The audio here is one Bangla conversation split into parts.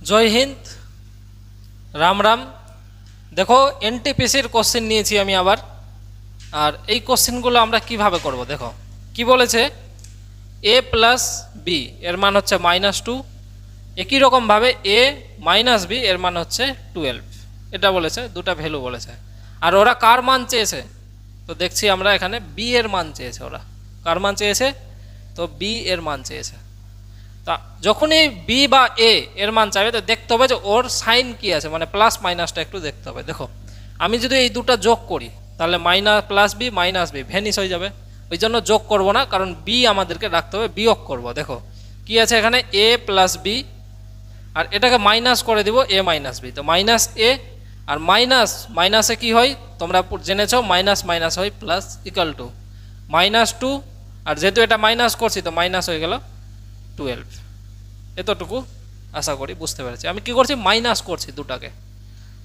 জয় হিন্দ, রাম রাম। দেখো এনটিপিসির কোশ্চেন নিয়েছি আমি আবার। আর এই কোশ্চেনগুলো আমরা কিভাবে করব দেখো কি বলেছে, এ প্লাস বি এর মান হচ্ছে -2, একই রকমভাবে এ মাইনাস বি এর মান হচ্ছে 12, এটা বলেছে, দুটা ভ্যালু বলেছে। আর ওরা কার মান চেয়েছে, তো দেখছি আমরা এখানে বি এর মান চেয়েছে। ওরা কার মান চেয়েছে, তো বি এর মান চেয়েছে। তা যখনই বি বা এ এর মান চাইবে তো দেখতে হবে যে ওর সাইন কি আছে, মানে প্লাস মাইনাসটা একটু দেখতে হবে। দেখো আমি যদি এই দুটো যোগ করি তাহলে plus B minus B vanish হয়ে যাবে, ওই জন্য যোগ করব না, কারণ বি আমাদেরকে রাখতে হবে, বিয়োগ করব। দেখো কি আছে এখানে, এ প্লাস বি, আর এটাকে মাইনাস করে দিব এ মাইনাস বি, তো মাইনাস এ আর মাইনাসে কি হয় তোমরা জেনেছ, মাইনাস মাইনাস হয় প্লাস, ইকাল টু -2, আর যেহেতু এটা মাইনাস করছি তো মাইনাস হয়ে গেল 12। এতটুকু আশা করি বুঝতে পেরেছি। আমি কি করছি, মাইনাস করছি,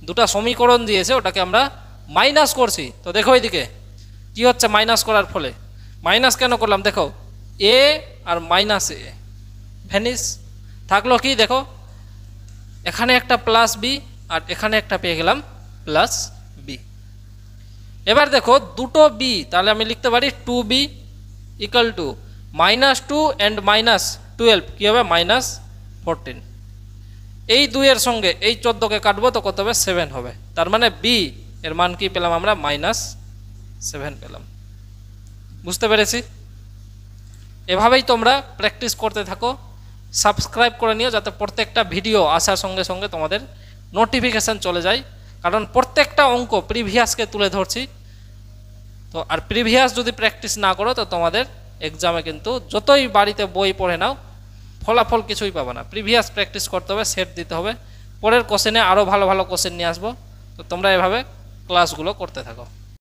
দুটা সমীকরণ দিয়েছে ওটাকে আমরা মাইনাস করছি। তো দেখো এদিকে কি হচ্ছে, মাইনাস করার ফলে, মাইনাস কেন করলাম দেখো, এ আর মাইনাস এ ভ্যানিস থাকলো, কি দেখো এখানে একটা প্লাস বি আর এখানে একটা পেয়ে গেলাম প্লাস বি। এবার দেখো দুটো বি, তাহলে আমি লিখতে পারি 2b ইকাল টু -2 অ্যান্ড -12 কী হবে, -14। এই দুইয়ের সঙ্গে এই 14কে কাটবো তো কত হবে, 7 হবে। তার মানে বি এর মান কি পেলাম আমরা, -7 পেলাম। বুঝতে পেরেছি? এভাবেই তোমরা প্র্যাকটিস করতে থাকো, সাবস্ক্রাইব করে নিও যাতে প্রত্যেকটা ভিডিও আসার সঙ্গে সঙ্গে তোমাদের নোটিফিকেশান চলে যায়, কারণ প্রত্যেকটা অঙ্ক প্রিভিয়াসকে তুলে ধরছি। তো আর প্রিভিয়াস যদি প্র্যাকটিস না করো তো তোমাদের এক্সামে কিন্তু যতই বাড়িতে বই পড়ে নাও ফলাফল কিছুই পাবে না। প্রিভিয়াস প্র্যাকটিস করতে হবে, সেট দিতে হবে, পরের কোশ্চেনে আরও ভালো ভালো কোশ্চেন নিয়ে আসবো। তো তোমরা এভাবে ক্লাসগুলো করতে থাকো।